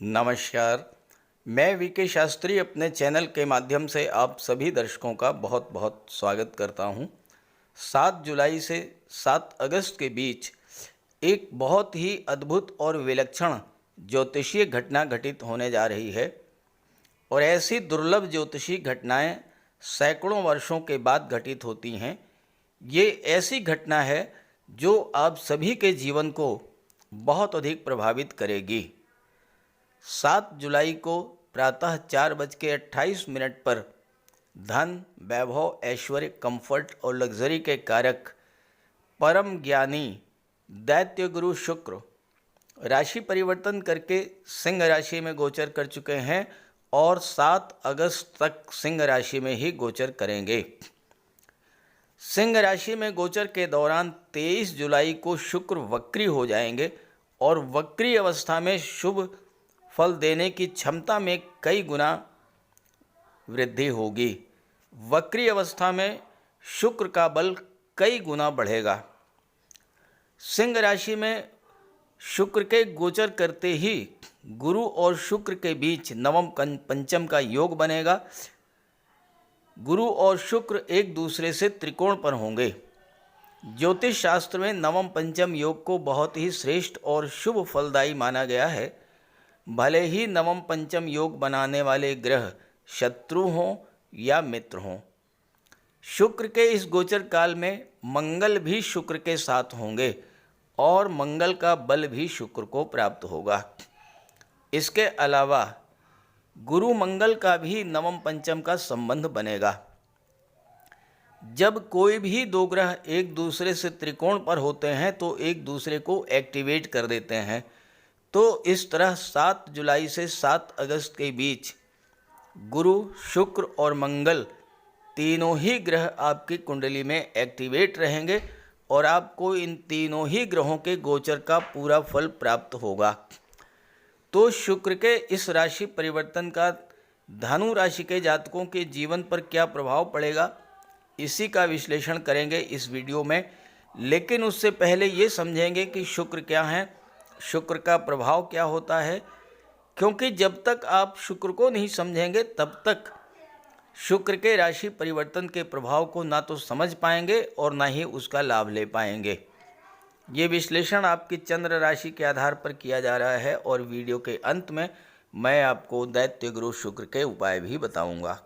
नमस्कार। मैं वीके शास्त्री अपने चैनल के माध्यम से आप सभी दर्शकों का बहुत बहुत स्वागत करता हूं। 7 जुलाई से 7 अगस्त के बीच एक बहुत ही अद्भुत और विलक्षण ज्योतिषीय घटना घटित होने जा रही है और ऐसी दुर्लभ ज्योतिषीय घटनाएं सैकड़ों वर्षों के बाद घटित होती हैं। ये ऐसी घटना है जो आप सभी के जीवन को बहुत अधिक प्रभावित करेगी। 7 जुलाई को प्रातः 4:28 पर धन, वैभव, ऐश्वर्य, कंफर्ट और लग्जरी के कारक परम ज्ञानी दैत्य गुरु शुक्र राशि परिवर्तन करके सिंह राशि में गोचर कर चुके हैं और 7 अगस्त तक सिंह राशि में ही गोचर करेंगे। सिंह राशि में गोचर के दौरान 23 जुलाई को शुक्र वक्री हो जाएंगे और वक्री अवस्था में शुभ फल देने की क्षमता में कई गुना वृद्धि होगी। वक्री अवस्था में शुक्र का बल कई गुना बढ़ेगा। सिंह राशि में शुक्र के गोचर करते ही गुरु और शुक्र के बीच नवम पंचम का योग बनेगा। गुरु और शुक्र एक दूसरे से त्रिकोण पर होंगे। ज्योतिष शास्त्र में नवम पंचम योग को बहुत ही श्रेष्ठ और शुभ फलदायी माना गया है। भले ही नवम पंचम योग बनाने वाले ग्रह शत्रु हों या मित्र हों। शुक्र के इस गोचर काल में मंगल भी शुक्र के साथ होंगे और मंगल का बल भी शुक्र को प्राप्त होगा। इसके अलावा गुरु मंगल का भी नवम पंचम का संबंध बनेगा। जब कोई भी दो ग्रह एक दूसरे से त्रिकोण पर होते हैं तो एक दूसरे को एक्टिवेट कर देते हैं। तो इस तरह 7 जुलाई से 7 अगस्त के बीच गुरु, शुक्र और मंगल तीनों ही ग्रह आपकी कुंडली में एक्टिवेट रहेंगे और आपको इन तीनों ही ग्रहों के गोचर का पूरा फल प्राप्त होगा। तो शुक्र के इस राशि परिवर्तन का धनु राशि के जातकों के जीवन पर क्या प्रभाव पड़ेगा, इसी का विश्लेषण करेंगे इस वीडियो में। लेकिन उससे पहले ये समझेंगे कि शुक्र क्या है, शुक्र का प्रभाव क्या होता है, क्योंकि जब तक आप शुक्र को नहीं समझेंगे तब तक शुक्र के राशि परिवर्तन के प्रभाव को ना तो समझ पाएंगे और ना ही उसका लाभ ले पाएंगे। ये विश्लेषण आपकी चंद्र राशि के आधार पर किया जा रहा है और वीडियो के अंत में मैं आपको दैत्य गुरु शुक्र के उपाय भी बताऊंगा।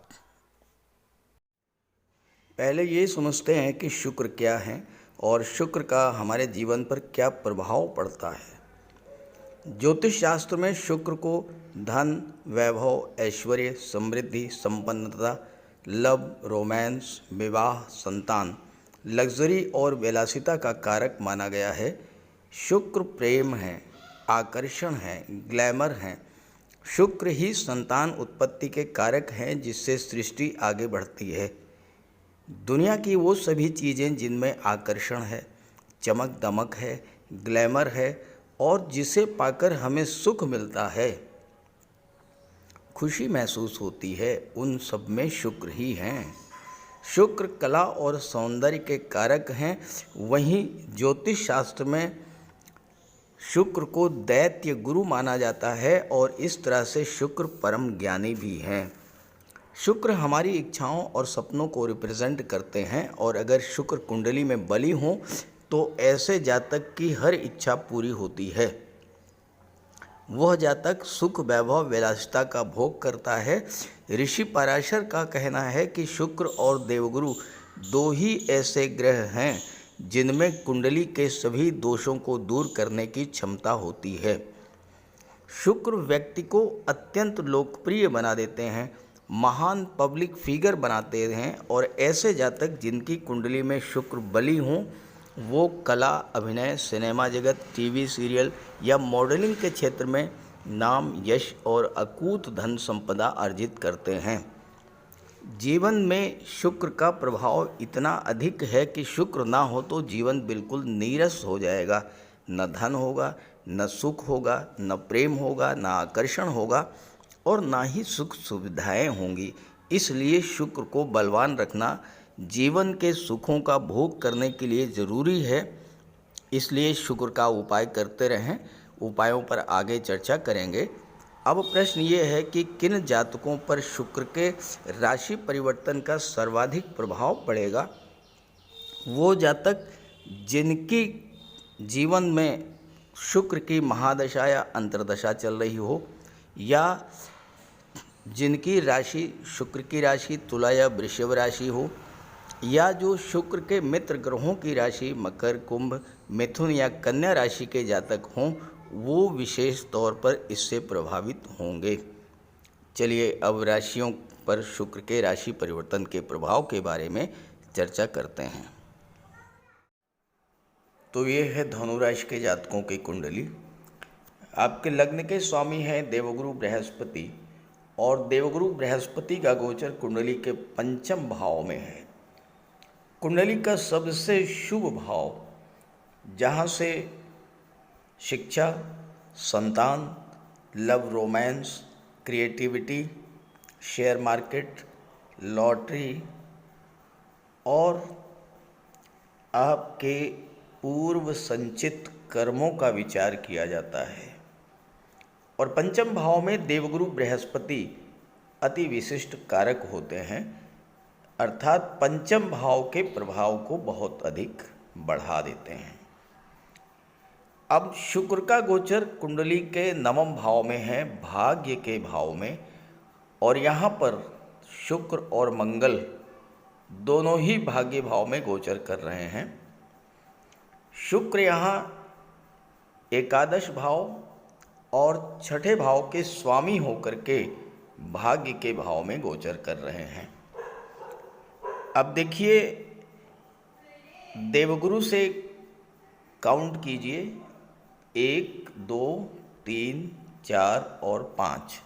पहले ये समझते हैं कि शुक्र क्या है और शुक्र का हमारे जीवन पर क्या प्रभाव पड़ता है। ज्योतिष शास्त्र में शुक्र को धन, वैभव, ऐश्वर्य, समृद्धि, संपन्नता, लव, रोमांस, विवाह, संतान, लग्जरी और विलासिता का कारक माना गया है। शुक्र प्रेम है, आकर्षण है, ग्लैमर है। शुक्र ही संतान उत्पत्ति के कारक हैं जिससे सृष्टि आगे बढ़ती है। दुनिया की वो सभी चीज़ें जिनमें आकर्षण है, चमक दमक है, ग्लैमर है और जिसे पाकर हमें सुख मिलता है, खुशी महसूस होती है, उन सब में शुक्र ही हैं। शुक्र कला और सौंदर्य के कारक हैं। वहीं ज्योतिष शास्त्र में शुक्र को दैत्य गुरु माना जाता है और इस तरह से शुक्र परम ज्ञानी भी हैं। शुक्र हमारी इच्छाओं और सपनों को रिप्रेजेंट करते हैं और अगर शुक्र कुंडली में बली हो तो ऐसे जातक की हर इच्छा पूरी होती है। वह जातक सुख, वैभव, विलासिता का भोग करता है। ऋषि पराशर का कहना है कि शुक्र और देवगुरु दो ही ऐसे ग्रह हैं जिनमें कुंडली के सभी दोषों को दूर करने की क्षमता होती है। शुक्र व्यक्ति को अत्यंत लोकप्रिय बना देते हैं, महान पब्लिक फिगर बनाते हैं और ऐसे जातक जिनकी कुंडली में शुक्र बली हों वो कला, अभिनय, सिनेमा जगत, टीवी सीरियल या मॉडलिंग के क्षेत्र में नाम, यश और अकूत धन संपदा अर्जित करते हैं। जीवन में शुक्र का प्रभाव इतना अधिक है कि शुक्र ना हो तो जीवन बिल्कुल नीरस हो जाएगा। न धन होगा, न सुख होगा, न प्रेम होगा, न आकर्षण होगा और ना ही सुख सुविधाएं होंगी। इसलिए शुक्र को बलवान रखना जीवन के सुखों का भोग करने के लिए ज़रूरी है। इसलिए शुक्र का उपाय करते रहें। उपायों पर आगे चर्चा करेंगे। अब प्रश्न ये है कि किन जातकों पर शुक्र के राशि परिवर्तन का सर्वाधिक प्रभाव पड़ेगा। वो जातक जिनकी जीवन में शुक्र की महादशा या अंतर्दशा चल रही हो, या जिनकी राशि शुक्र की राशि तुला या वृषभ राशि हो, या जो शुक्र के मित्र ग्रहों की राशि मकर, कुंभ, मिथुन या कन्या राशि के जातक हों, वो विशेष तौर पर इससे प्रभावित होंगे। चलिए अब राशियों पर शुक्र के राशि परिवर्तन के प्रभाव के बारे में चर्चा करते हैं। तो ये है धनु राशि के जातकों की कुंडली। आपके लग्न के स्वामी हैं देवगुरु बृहस्पति, और देवगुरु बृहस्पति का गोचर कुंडली के पंचम भाव में है। कुंडली का सबसे शुभ भाव, जहाँ से शिक्षा, संतान, love, romance, creativity, share market, lottery और आपके पूर्व संचित कर्मों का विचार किया जाता है। और पंचम भाव में देवगुरु बृहस्पति अति विशिष्ट कारक होते हैं, अर्थात पंचम भाव के प्रभाव को बहुत अधिक बढ़ा देते हैं। अब शुक्र का गोचर कुंडली के नवम भाव में है, भाग्य के भाव में, और यहाँ पर शुक्र और मंगल दोनों ही भाग्य भाव में गोचर कर रहे हैं। शुक्र यहाँ एकादश भाव और छठे भाव के स्वामी होकर के भाग्य के भाव में गोचर कर रहे हैं। अब देखिए, देवगुरु से काउंट कीजिए, 1, 2, 3, 4 और 5।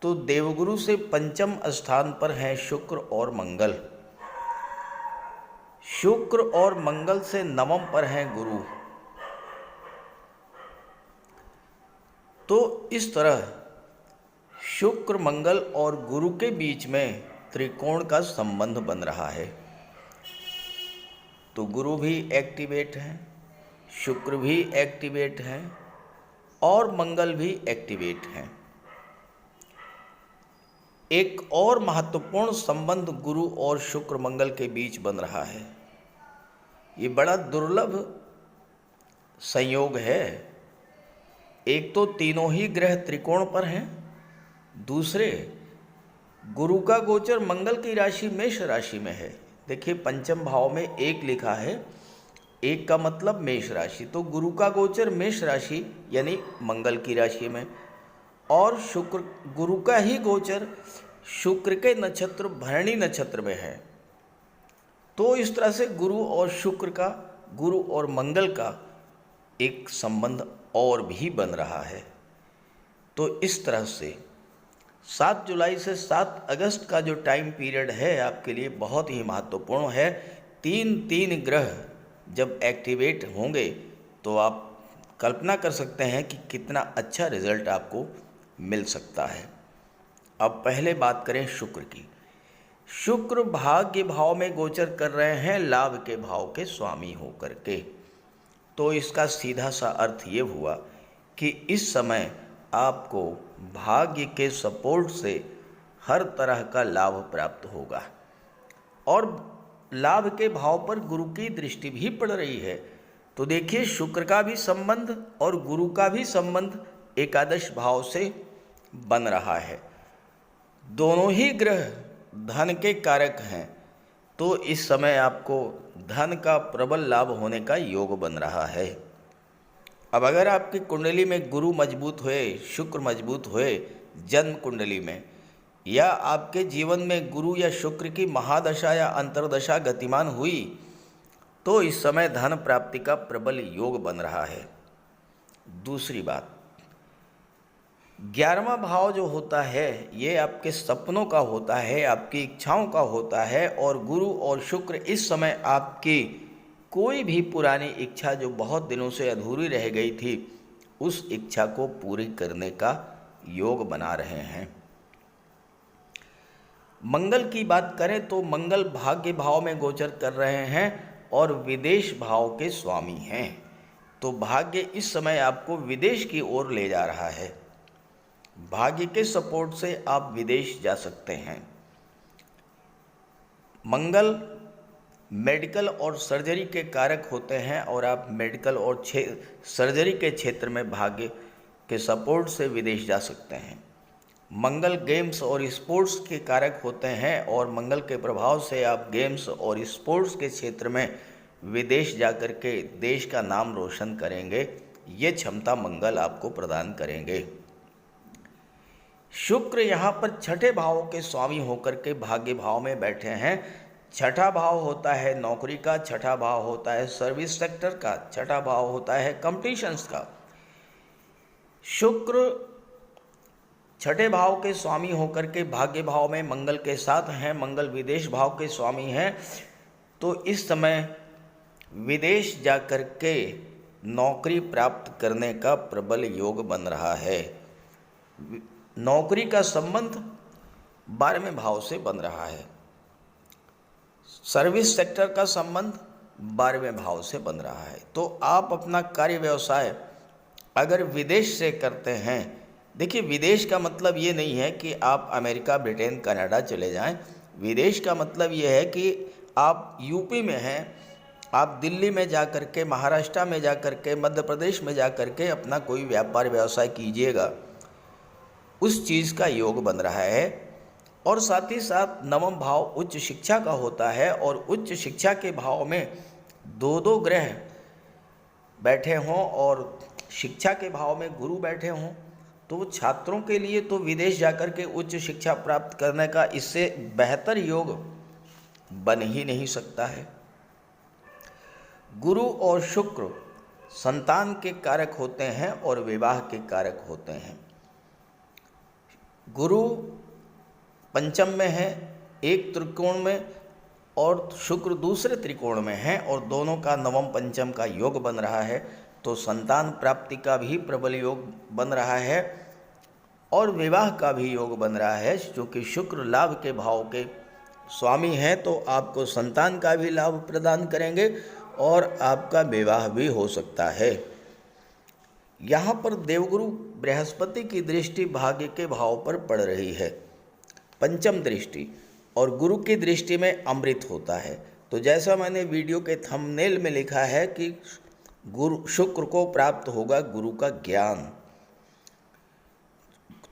तो देवगुरु से पंचम स्थान पर हैं शुक्र और मंगल। शुक्र और मंगल से नवम पर हैं गुरु। तो इस तरह शुक्र, मंगल और गुरु के बीच में त्रिकोण का संबंध बन रहा है। तो गुरु भी एक्टिवेट हैं, शुक्र भी एक्टिवेट हैं और मंगल भी एक्टिवेट हैं। एक और महत्वपूर्ण संबंध गुरु और शुक्र मंगल के बीच बन रहा है। ये बड़ा दुर्लभ संयोग है। एक तो तीनों ही ग्रह त्रिकोण पर हैं, दूसरे गुरु का गोचर मंगल की राशि मेष राशि में है। देखिए, पंचम भाव में 1 लिखा है, 1 का मतलब मेष राशि, तो गुरु का गोचर मेष राशि यानी मंगल की राशि में, और शुक्र गुरु का ही गोचर शुक्र के नक्षत्र भरणी नक्षत्र में है। तो इस तरह से गुरु और शुक्र का, गुरु और मंगल का एक संबंध और भी बन रहा है। तो इस तरह से 7 जुलाई से 7 अगस्त का जो टाइम पीरियड है आपके लिए बहुत ही महत्वपूर्ण है। 3 ग्रह जब एक्टिवेट होंगे तो आप कल्पना कर सकते हैं कि कितना अच्छा रिजल्ट आपको मिल सकता है। अब पहले बात करें शुक्र की। शुक्र भाग्य भाव में गोचर कर रहे हैं, लाभ के भाव के स्वामी होकर के। तो इसका सीधा सा अर्थ ये हुआ कि इस समय आपको भाग्य के सपोर्ट से हर तरह का लाभ प्राप्त होगा, और लाभ के भाव पर गुरु की दृष्टि भी पड़ रही है। तो देखिए, शुक्र का भी संबंध और गुरु का भी संबंध एकादश भाव से बन रहा है। दोनों ही ग्रह धन के कारक हैं, तो इस समय आपको धन का प्रबल लाभ होने का योग बन रहा है। अब अगर आपकी कुंडली में गुरु मजबूत हुए, शुक्र मजबूत हुए जन्म कुंडली में, या आपके जीवन में गुरु या शुक्र की महादशा या अंतर्दशा गतिमान हुई, तो इस समय धन प्राप्ति का प्रबल योग बन रहा है। दूसरी बात, 11वां भाव जो होता है ये आपके सपनों का होता है, आपकी इच्छाओं का होता है, और गुरु और शुक्र इस समय आपकी कोई भी पुरानी इच्छा जो बहुत दिनों से अधूरी रह गई थी, उस इच्छा को पूरी करने का योग बना रहे हैं। मंगल की बात करें तो मंगल भाग्य भाव में गोचर कर रहे हैं और विदेश भाव के स्वामी हैं। तो भाग्य इस समय आपको विदेश की ओर ले जा रहा है। भाग्य के सपोर्ट से आप विदेश जा सकते हैं। मंगल मेडिकल और सर्जरी के कारक होते हैं और आप मेडिकल और सर्जरी के क्षेत्र में भाग्य के सपोर्ट से विदेश जा सकते हैं। मंगल गेम्स और स्पोर्ट्स के कारक होते हैं और मंगल के प्रभाव से आप गेम्स और स्पोर्ट्स के क्षेत्र में विदेश जाकर के देश का नाम रोशन करेंगे। ये क्षमता मंगल आपको प्रदान करेंगे। शुक्र यहाँ पर छठे भाव के स्वामी होकर के भाग्य भाव में बैठे हैं। छठा भाव होता है नौकरी का, छठा भाव होता है सर्विस सेक्टर का, छठा भाव होता है कॉम्पिटिशन्स का। शुक्र छठे भाव के स्वामी होकर के भाग्य भाव में मंगल के साथ हैं, मंगल विदेश भाव के स्वामी हैं। तो इस समय विदेश जाकर के नौकरी प्राप्त करने का प्रबल योग बन रहा है। नौकरी का संबंध 12वें भाव से बन रहा है। सर्विस सेक्टर का संबंध 12वें भाव से बन रहा है। तो आप अपना कार्य व्यवसाय अगर विदेश से करते हैं, देखिए विदेश का मतलब ये नहीं है कि आप अमेरिका, ब्रिटेन, कनाडा चले जाएं। विदेश का मतलब ये है कि आप यूपी में हैं, आप दिल्ली में जा कर के, महाराष्ट्र में जा कर के, मध्य प्रदेश में जा कर के अपना कोई व्यापार व्यवसाय कीजिएगा, उस चीज़ का योग बन रहा है। और साथ ही साथ नवम भाव उच्च शिक्षा का होता है और उच्च शिक्षा के भाव में दो ग्रह बैठे हों और शिक्षा के भाव में गुरु बैठे हों, तो छात्रों के लिए तो विदेश जाकर के उच्च शिक्षा प्राप्त करने का इससे बेहतर योग बन ही नहीं सकता है। गुरु और शुक्र संतान के कारक होते हैं और विवाह के कारक होते हैं। गुरु पंचम में है एक त्रिकोण में और शुक्र दूसरे त्रिकोण में है और दोनों का नवम पंचम का योग बन रहा है। तो संतान प्राप्ति का भी प्रबल योग बन रहा है और विवाह का भी योग बन रहा है, क्योंकि शुक्र लाभ के भाव के स्वामी हैं। तो आपको संतान का भी लाभ प्रदान करेंगे और आपका विवाह भी हो सकता है। यहाँ पर देवगुरु बृहस्पति की दृष्टि भाग्य के भाव पर पड़ रही है, पंचम दृष्टि, और गुरु की दृष्टि में अमृत होता है। तो जैसा मैंने वीडियो के थंबनेल में लिखा है कि गुरु शुक्र को प्राप्त होगा गुरु का ज्ञान।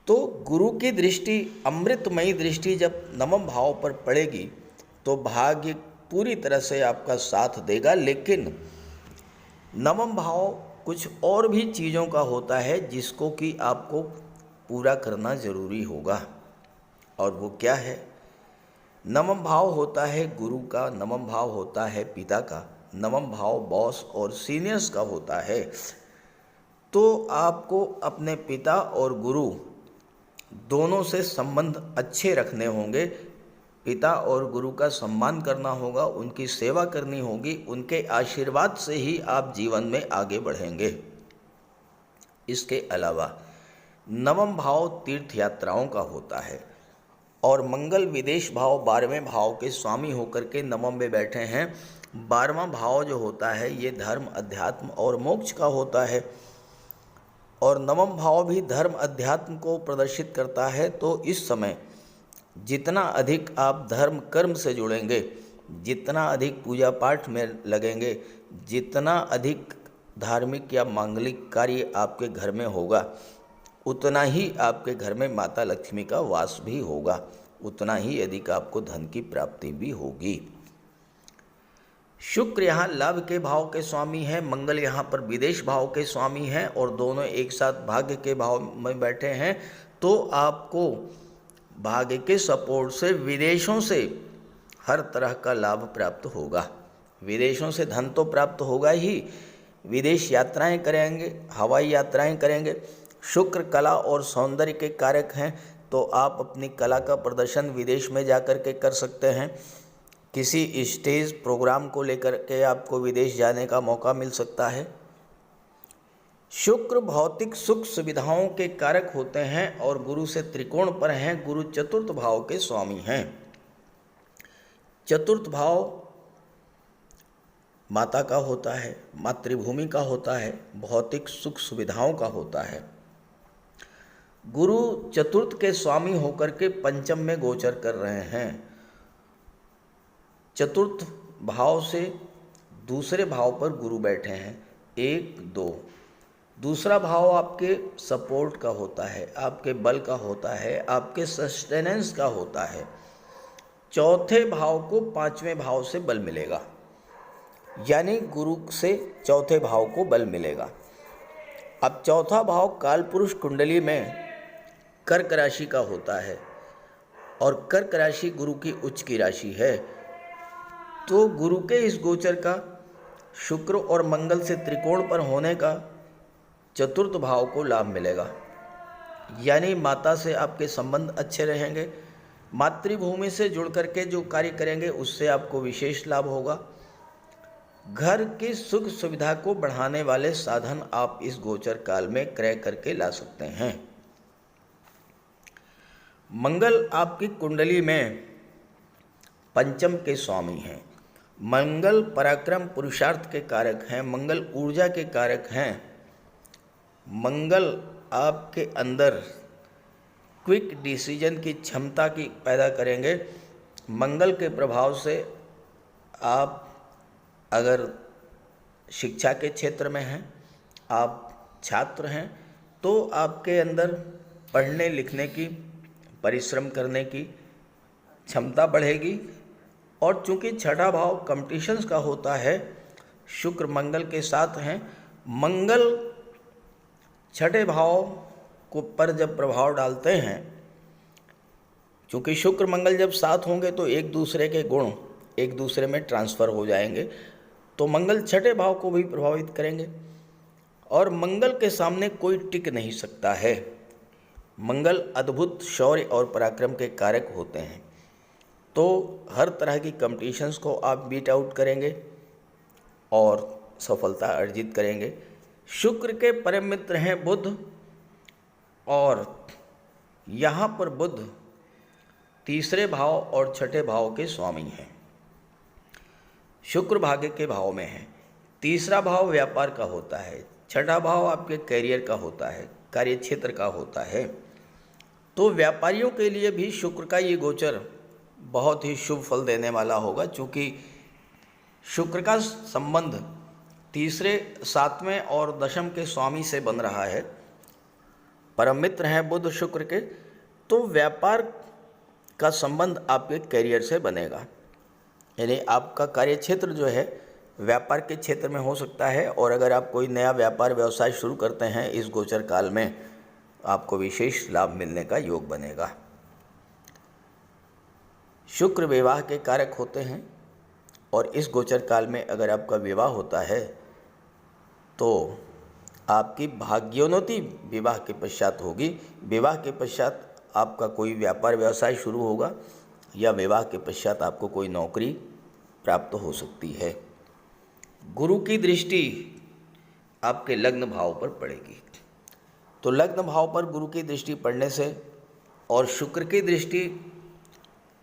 तो गुरु की दृष्टि, अमृतमयी दृष्टि जब नवम भाव पर पड़ेगी तो भाग्य पूरी तरह से आपका साथ देगा। लेकिन नवम भाव कुछ और भी चीज़ों का होता है जिसको कि आपको पूरा करना ज़रूरी होगा, और वो क्या है? नवम भाव होता है गुरु का, नवम भाव होता है पिता का, नवम भाव बॉस और सीनियर्स का होता है। तो आपको अपने पिता और गुरु दोनों से संबंध अच्छे रखने होंगे। पिता और गुरु का सम्मान करना होगा, उनकी सेवा करनी होगी, उनके आशीर्वाद से ही आप जीवन में आगे बढ़ेंगे। इसके अलावा नवम भाव तीर्थ यात्राओं का होता है और मंगल विदेश भाव 12वें भाव के स्वामी होकर के नवम में बैठे हैं। 12वां भाव जो होता है ये धर्म, अध्यात्म और मोक्ष का होता है और नवम भाव भी धर्म, अध्यात्म को प्रदर्शित करता है। तो इस समय जितना अधिक आप धर्म कर्म से जुड़ेंगे, जितना अधिक पूजा पाठ में लगेंगे, जितना अधिक धार्मिक या मांगलिक कार्य आपके घर में होगा, उतना ही आपके घर में माता लक्ष्मी का वास भी होगा, उतना ही अधिक आपको धन की प्राप्ति भी होगी। शुक्र यहाँ लाभ के भाव के स्वामी हैं, मंगल यहाँ पर विदेश भाव के स्वामी हैं और दोनों एक साथ भाग्य के भाव में बैठे हैं। तो आपको भाग्य के सपोर्ट से विदेशों से हर तरह का लाभ प्राप्त होगा। विदेशों से धन तो प्राप्त होगा ही, विदेश यात्राएं करेंगे, हवाई यात्राएं करेंगे। शुक्र कला और सौंदर्य के कारक हैं, तो आप अपनी कला का प्रदर्शन विदेश में जाकर के कर सकते हैं। किसी स्टेज प्रोग्राम को लेकर के आपको विदेश जाने का मौका मिल सकता है। शुक्र भौतिक सुख सुविधाओं के कारक होते हैं और गुरु से त्रिकोण पर हैं। गुरु चतुर्थ भाव के स्वामी हैं। चतुर्थ भाव माता का होता है, मातृभूमि का होता है, भौतिक सुख सुविधाओं का होता है। गुरु चतुर्थ के स्वामी होकर के पंचम में गोचर कर रहे हैं। चतुर्थ भाव से दूसरे भाव पर गुरु बैठे हैं, 1 2। दूसरा भाव आपके सपोर्ट का होता है, आपके बल का होता है, आपके सस्टेनेंस का होता है। चौथे भाव को पांचवें भाव से बल मिलेगा, यानी गुरु से चौथे भाव को बल मिलेगा। अब चौथा भाव कालपुरुष कुंडली में कर्क राशि का होता है और कर्क राशि गुरु की उच्च की राशि है। तो गुरु के इस गोचर का शुक्र और मंगल से त्रिकोण पर होने का चतुर्थ भाव को लाभ मिलेगा, यानी माता से आपके संबंध अच्छे रहेंगे। मातृभूमि से जुड़ करके जो कार्य करेंगे उससे आपको विशेष लाभ होगा। घर की सुख सुविधा को बढ़ाने वाले साधन आप इस गोचर काल में क्रय करके ला सकते हैं। मंगल आपकी कुंडली में पंचम के स्वामी हैं। मंगल पराक्रम पुरुषार्थ के कारक हैं, मंगल ऊर्जा के कारक हैं। मंगल आपके अंदर क्विक डिसीजन की क्षमता की पैदा करेंगे। मंगल के प्रभाव से आप अगर शिक्षा के क्षेत्र में हैं, आप छात्र हैं, तो आपके अंदर पढ़ने लिखने की, परिश्रम करने की क्षमता बढ़ेगी। और चूंकि छठा भाव कंपटीशंस का होता है, शुक्र मंगल के साथ हैं। मंगल छठे भाव को पर जब प्रभाव डालते हैं, चूंकि शुक्र मंगल जब साथ होंगे तो एक दूसरे के गुण एक दूसरे में ट्रांसफ़र हो जाएंगे, तो मंगल छठे भाव को भी प्रभावित करेंगे और मंगल के सामने कोई टिक नहीं सकता है। मंगल अद्भुत शौर्य और पराक्रम के कारक होते हैं, तो हर तरह की कंपटीशंस को आप बीट आउट करेंगे और सफलता अर्जित करेंगे। शुक्र के परम मित्र हैं बुध, और यहाँ पर बुध तीसरे भाव और छठे भाव के स्वामी हैं। शुक्र भाग्य के भाव में है। तीसरा भाव व्यापार का होता है, छठा भाव आपके कैरियर का होता है, कार्य क्षेत्र का होता है। तो व्यापारियों के लिए भी शुक्र का ये गोचर बहुत ही शुभ फल देने वाला होगा, क्योंकि शुक्र का संबंध तीसरे, सातवें और दशम के स्वामी से बन रहा है। परम मित्र हैं बुध शुक्र के, तो व्यापार का संबंध आपके कैरियर से बनेगा, यानी आपका कार्य क्षेत्र जो है व्यापार के क्षेत्र में हो सकता है। और अगर आप कोई नया व्यापार व्यवसाय शुरू करते हैं इस गोचर काल में, आपको विशेष लाभ मिलने का योग बनेगा। शुक्र विवाह के कारक होते हैं, और इस गोचर काल में अगर आपका विवाह होता है तो आपकी भाग्योन्नति विवाह के पश्चात होगी। विवाह के पश्चात आपका कोई व्यापार व्यवसाय शुरू होगा, या विवाह के पश्चात आपको कोई नौकरी प्राप्त हो सकती है। गुरु की दृष्टि आपके लग्न भाव पर पड़ेगी, तो लग्न भाव पर गुरु की दृष्टि पड़ने से और शुक्र की दृष्टि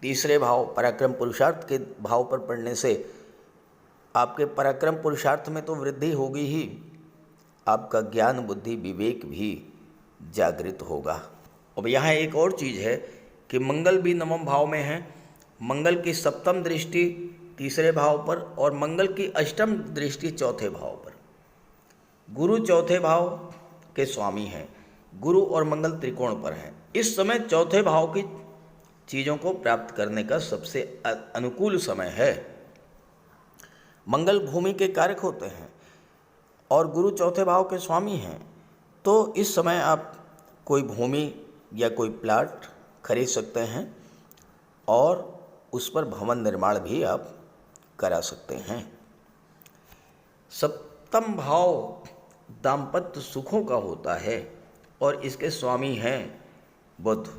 तीसरे भाव पराक्रम पुरुषार्थ के भाव पर पड़ने से आपके पराक्रम पुरुषार्थ में तो वृद्धि होगी ही, आपका ज्ञान बुद्धि विवेक भी जागृत होगा। अब यहाँ एक और चीज़ है कि मंगल भी नवम भाव में है। मंगल की सप्तम दृष्टि तीसरे भाव पर और मंगल की अष्टम दृष्टि चौथे भाव पर। गुरु चौथे भाव के स्वामी हैं, गुरु और मंगल त्रिकोण पर हैं। इस समय चौथे भाव की चीज़ों को प्राप्त करने का सबसे अनुकूल समय है। मंगल भूमि के कारक होते हैं और गुरु चौथे भाव के स्वामी हैं, तो इस समय आप कोई भूमि या कोई प्लाट खरीद सकते हैं और उस पर भवन निर्माण भी आप करा सकते हैं। सप्तम भाव दाम्पत्य सुखों का होता है और इसके स्वामी हैं बुध।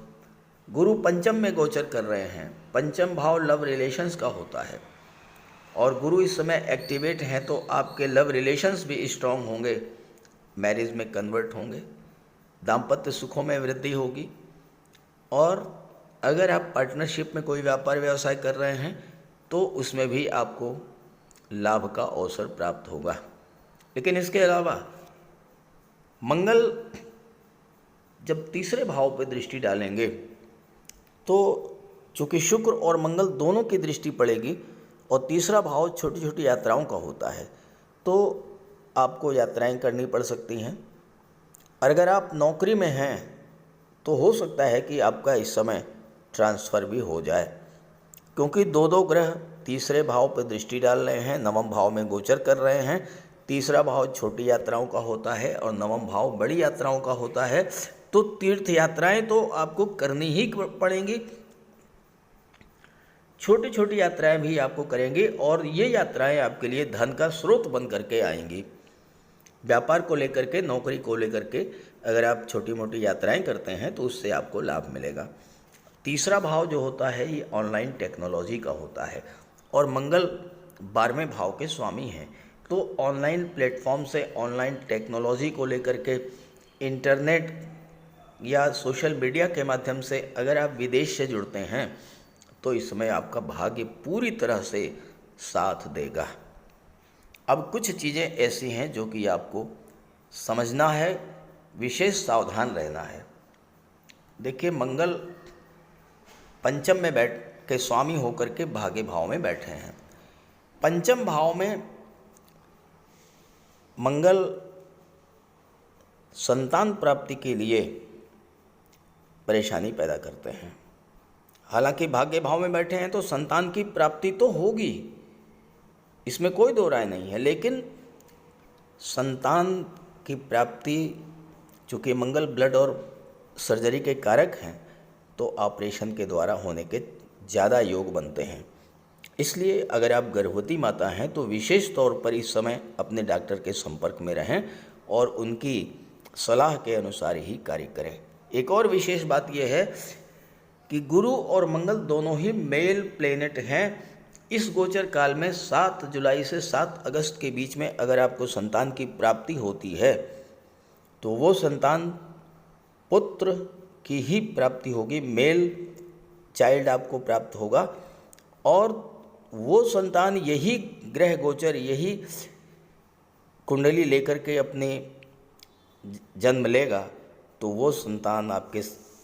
गुरु पंचम में गोचर कर रहे हैं। पंचम भाव लव रिलेशंस का होता है और गुरु इस समय एक्टिवेट हैं, तो आपके लव रिलेशंस भी स्ट्रांग होंगे, मैरिज में कन्वर्ट होंगे, दाम्पत्य सुखों में वृद्धि होगी। और अगर आप पार्टनरशिप में कोई व्यापार व्यवसाय कर रहे हैं तो उसमें भी आपको लाभ का अवसर प्राप्त होगा। लेकिन इसके अलावा मंगल जब तीसरे भाव पर दृष्टि डालेंगे तो चूँकि शुक्र और मंगल दोनों की दृष्टि पड़ेगी और तीसरा भाव छोटी छोटी यात्राओं का होता है, तो आपको यात्राएं करनी पड़ सकती हैं। और अगर आप नौकरी में हैं तो हो सकता है कि आपका इस समय ट्रांसफ़र भी हो जाए, क्योंकि दो दो ग्रह तीसरे भाव पर दृष्टि डाल रहे हैं, नवम भाव में गोचर कर रहे हैं। तीसरा भाव छोटी यात्राओं का होता है और नवम भाव बड़ी यात्राओं का होता है। तो तीर्थ यात्राएं तो आपको करनी ही पड़ेंगी, छोटी छोटी यात्राएं भी आपको करेंगी और ये यात्राएं आपके लिए धन का स्रोत बन करके आएंगी। व्यापार को लेकर के, नौकरी को लेकर के अगर आप छोटी मोटी यात्राएं करते हैं तो उससे आपको लाभ मिलेगा। तीसरा भाव जो होता है ये ऑनलाइन टेक्नोलॉजी का होता है और मंगल 12वें भाव के स्वामी हैं। तो ऑनलाइन प्लेटफॉर्म से, ऑनलाइन टेक्नोलॉजी को लेकर के, इंटरनेट या सोशल मीडिया के माध्यम से अगर आप विदेश से जुड़ते हैं तो इसमें आपका भाग्य पूरी तरह से साथ देगा। अब कुछ चीज़ें ऐसी हैं जो कि आपको समझना है, विशेष सावधान रहना है। देखिए, मंगल पंचम में बैठ के स्वामी होकर के भाग्य भाव में बैठे हैं। पंचम भाव में मंगल संतान प्राप्ति के लिए परेशानी पैदा करते हैं। हालांकि भाग्य भाव में बैठे हैं तो संतान की प्राप्ति तो होगी, इसमें कोई दो राय नहीं है, लेकिन संतान की प्राप्ति, चूँकि मंगल ब्लड और सर्जरी के कारक हैं, तो ऑपरेशन के द्वारा होने के ज़्यादा योग बनते हैं। इसलिए अगर आप गर्भवती माता हैं तो विशेष तौर पर इस समय अपने डॉक्टर के संपर्क में रहें और उनकी सलाह के अनुसार ही कार्य करें। एक और विशेष बात यह है कि गुरु और मंगल दोनों ही मेल प्लेनेट हैं। इस गोचर काल में 7 जुलाई से 7 अगस्त के बीच में अगर आपको संतान की प्राप्ति होती है तो वो संतान पुत्र की ही प्राप्ति होगी, मेल चाइल्ड आपको प्राप्त होगा और वो संतान यही ग्रह गोचर, यही कुंडली लेकर के अपने जन्म लेगा, तो वो संतान आपके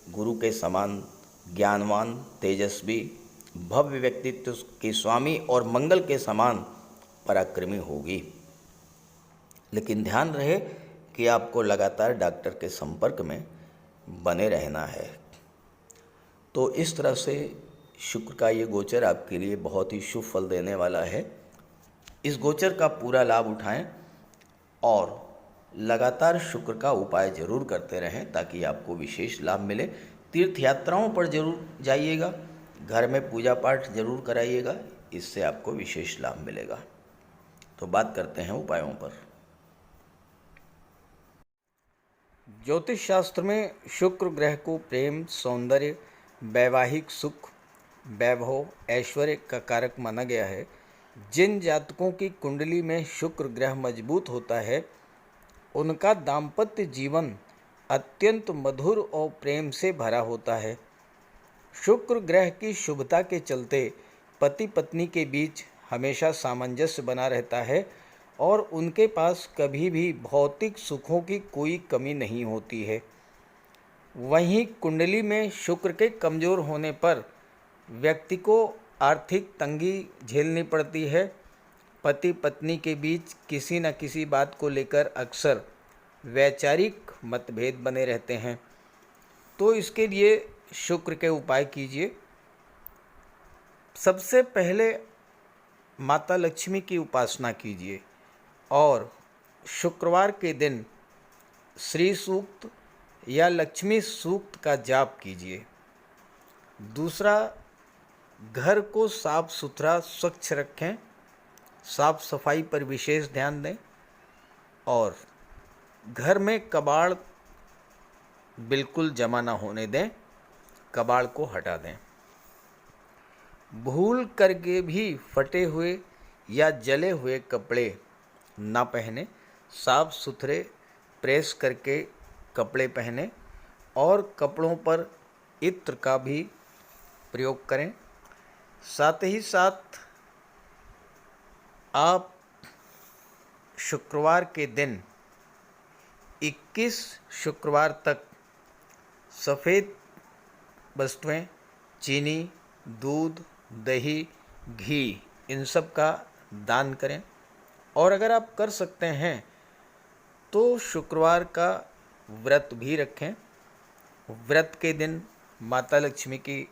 गुरु के समान ज्ञानवान, तेजस्वी, भव्य व्यक्तित्व के स्वामी और मंगल के समान पराक्रमी होगी। लेकिन ध्यान रहे कि आपको लगातार डॉक्टर के संपर्क में बने रहना है। तो इस तरह से शुक्र का ये गोचर आपके लिए बहुत ही शुभ फल देने वाला है। इस गोचर का पूरा लाभ उठाएं और लगातार शुक्र का उपाय जरूर करते रहें ताकि आपको विशेष लाभ मिले। तीर्थ यात्राओं पर जरूर जाइएगा, घर में पूजा पाठ जरूर कराइएगा, इससे आपको विशेष लाभ मिलेगा। तो बात करते हैं उपायों पर। ज्योतिष शास्त्र में शुक्र ग्रह को प्रेम, सौंदर्य, वैवाहिक सुख, वैभव, ऐश्वर्य का कारक माना गया है। जिन जातकों की कुंडली में शुक्र ग्रह मजबूत होता है उनका दाम्पत्य जीवन अत्यंत मधुर और प्रेम से भरा होता है। शुक्र ग्रह की शुभता के चलते पति पत्नी के बीच हमेशा सामंजस्य बना रहता है और उनके पास कभी भी भौतिक सुखों की कोई कमी नहीं होती है। वहीं कुंडली में शुक्र के कमज़ोर होने पर व्यक्ति को आर्थिक तंगी झेलनी पड़ती है। पति पत्नी के बीच किसी न किसी बात को लेकर अक्सर वैचारिक मतभेद बने रहते हैं। तो इसके लिए शुक्र के उपाय कीजिए। सबसे पहले माता लक्ष्मी की उपासना कीजिए और शुक्रवार के दिन श्री सूक्त या लक्ष्मी सूक्त का जाप कीजिए। दूसरा, घर को साफ सुथरा स्वच्छ रखें, साफ सफाई पर विशेष ध्यान दें और घर में कबाड़ बिल्कुल जमा ना होने दें, कबाड़ को हटा दें। भूल करके भी फटे हुए या जले हुए कपड़े ना पहने, साफ सुथरे प्रेस करके कपड़े पहने और कपड़ों पर इत्र का भी प्रयोग करें। साथ ही साथ आप शुक्रवार के दिन 21 शुक्रवार तक सफ़ेद वस्तुएं, चीनी, दूध, दही, घी, इन सब का दान करें। और अगर आप कर सकते हैं तो शुक्रवार का व्रत भी रखें। व्रत के दिन माता लक्ष्मी की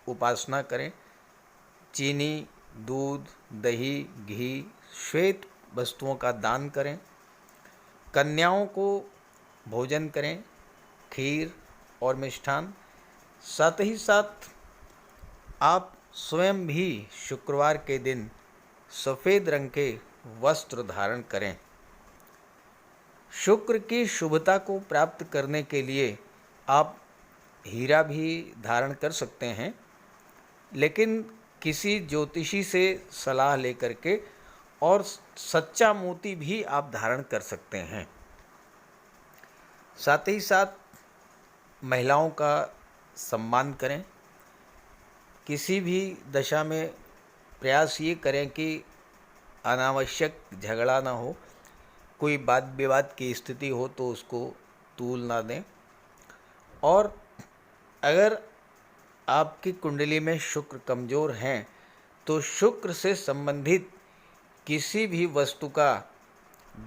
उपासना करें। चीनी, दूध, दही, घी, श्वेत वस्तुओं का दान करें। कन्याओं को भोजन करें, खीर और मिष्ठान। साथ ही साथ आप स्वयं भी शुक्रवार के दिन सफ़ेद रंग के वस्त्र धारण करें। शुक्र की शुभता को प्राप्त करने के लिए आप हीरा भी धारण कर सकते हैं, लेकिन किसी ज्योतिषी से सलाह लेकर के, और सच्चा मोती भी आप धारण कर सकते हैं। साथ ही साथ महिलाओं का सम्मान करें। किसी भी दशा में प्रयास ये करें कि अनावश्यक झगड़ा ना हो, कोई वाद विवाद की स्थिति हो तो उसको तूल ना दें। और अगर आपकी कुंडली में शुक्र कमज़ोर हैं तो शुक्र से संबंधित किसी भी वस्तु का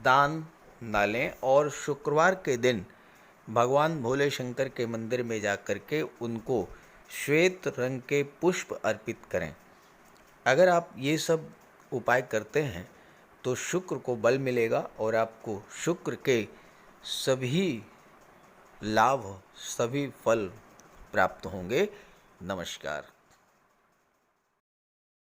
दान ना लें, और शुक्रवार के दिन भगवान भोले शंकर के मंदिर में जाकर के उनको श्वेत रंग के पुष्प अर्पित करें। अगर आप ये सब उपाय करते हैं तो शुक्र को बल मिलेगा और आपको शुक्र के सभी लाभ, सभी फल प्राप्त होंगे। नमस्कार।